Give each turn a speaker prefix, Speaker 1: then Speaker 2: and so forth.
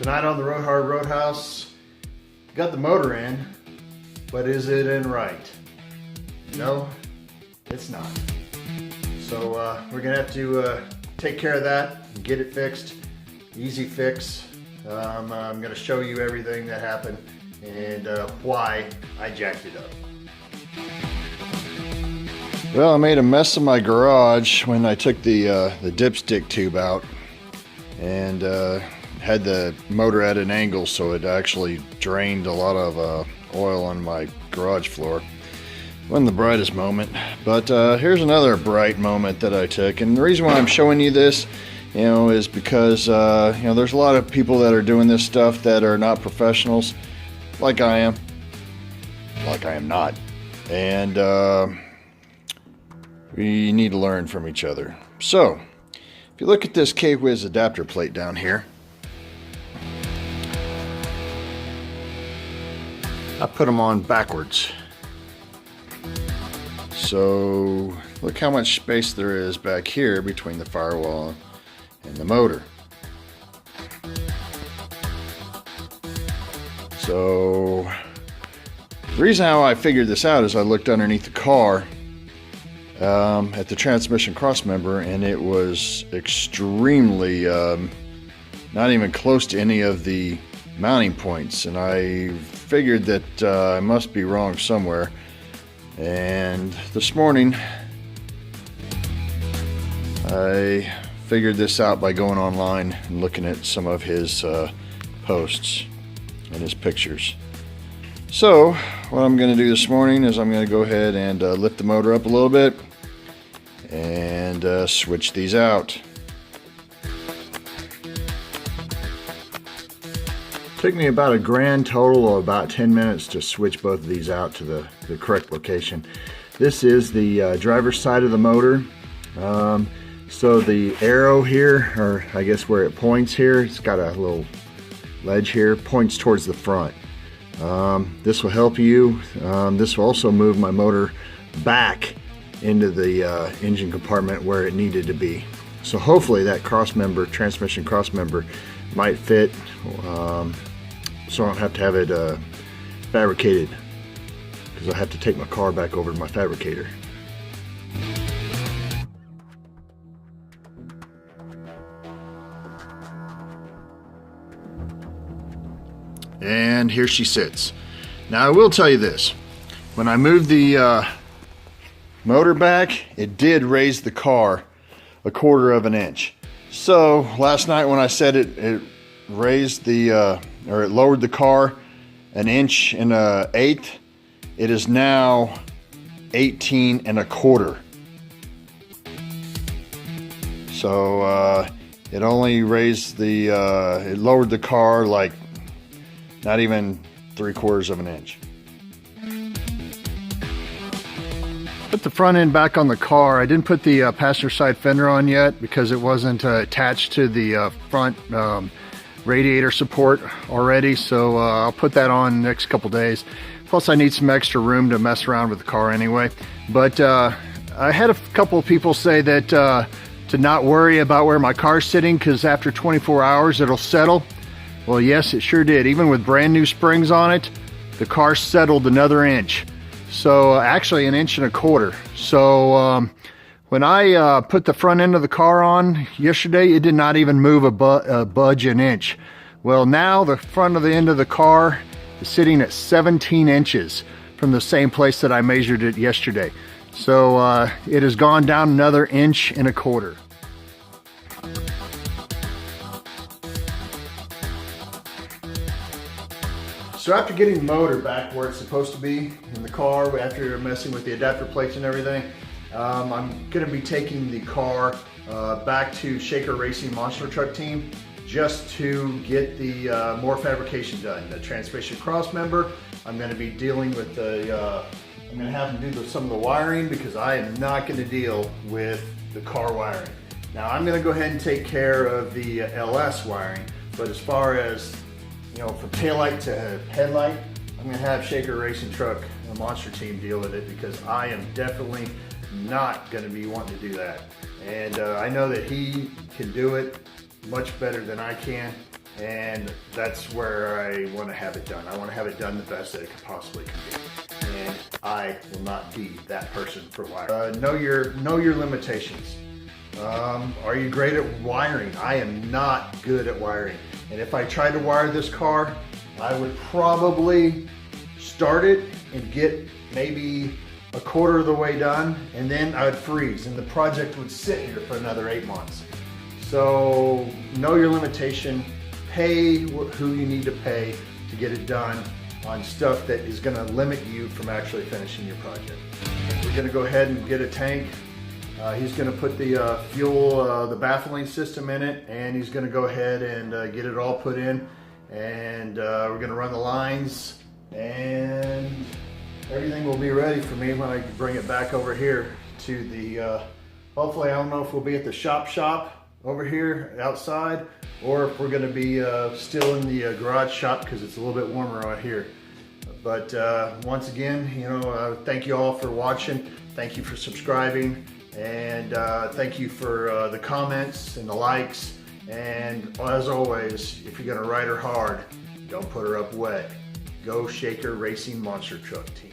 Speaker 1: Tonight on the Roadhouse, got the motor in, but is it in right? No, it's not. So we're gonna have to take care of that and get it fixed. Easy fix. I'm gonna show you everything that happened and why I jacked it up. Well, I made a mess of my garage when I took the dipstick tube out and had the motor at an angle, so it actually drained a lot of oil on my garage floor. Wasn't the brightest moment, but here's another bright moment that I took. And the reason why I'm showing you this, is because there's a lot of people that are doing this stuff that are not professionals, like I am not, and we need to learn from each other. So if you look at this K-Wiz adapter plate down here, I put them on backwards. So look how much space there is back here between the firewall and the motor. So the reason how I figured this out is I looked underneath the car at the transmission crossmember, and it was extremely not even close to any of the mounting points, and I figured that I must be wrong somewhere. And this morning I figured this out by going online and looking at some of his posts and his pictures. So what I'm going to do this morning is I'm going to go ahead and lift the motor up a little bit and switch these out. Took me about a grand total of about 10 minutes to switch both of these out to the correct location. This is the driver's side of the motor. So the arrow here, or I guess where it points here, it's got a little ledge here, points towards the front. This will help you. This will also move my motor back into the engine compartment where it needed to be. So hopefully that transmission crossmember might fit, so I don't have to have it fabricated, because I have to take my car back over to my fabricator. And here she sits. Now I will tell you this, when I moved the motor back, it did raise the car 1/4 of an inch. So last night when I said it raised the or it lowered the car 1 inch and 1/8, it is now 18 1/4. So it only raised the it lowered the car like not even 3/4 of an inch. Put the front end back on the car. I didn't put the passenger side fender on yet because it wasn't attached to the front radiator support already, so I'll put that on next couple days. Plus I need some extra room to mess around with the car anyway. But I had a couple of people say that to not worry about where my car's sitting, because after 24 hours it'll settle. Well, yes, it sure did. Even with brand new springs on it, the car settled another inch. So actually 1 1/4 inches. So when I put the front end of the car on yesterday, it did not even move a budge 1 inch. Well, now the front of the end of the car is sitting at 17 inches from the same place that I measured it yesterday. So it has gone down another 1.25 inches. So after getting the motor back where it's supposed to be in the car, after messing with the adapter plates and everything, I'm going to be taking the car back to Shaker Racing Monster Truck Team just to get the more fabrication done. The transmission crossmember, I'm going to be dealing with the, I'm going to have them do some of the wiring, because I am not going to deal with the car wiring. Now I'm going to go ahead and take care of the LS wiring, but as far as from taillight to headlight, I'm going to have Shaker Racing Truck Monster Team deal with it, because I am definitely not going to be wanting to do that. And I know that he can do it much better than I can. and that's where I want to have it done. I want to have it done the best that it could possibly be. And I will not be that person for wiring. Know your limitations. Are you great at wiring? I am not good at wiring. And if I tried to wire this car, I would probably start it and get maybe a quarter of the way done, and then I would freeze and the project would sit here for another 8 months. So know your limitation, pay who you need to pay to get it done on stuff that is going to limit you from actually finishing your project. We're going to go ahead and get a tank. He's going to put the fuel, the baffling system in it, and he's going to go ahead and get it all put in, and we're going to run the lines, and everything will be ready for me when I bring it back over here to the, hopefully, I don't know if we'll be at the shop over here outside, or if we're going to be still in the garage shop because it's a little bit warmer out here. But once again, thank you all for watching. Thank you for subscribing, and thank you for the comments and the likes. And as always, if you're going to ride her hard, don't put her up wet. Go Shaker Racing Monster Truck Team.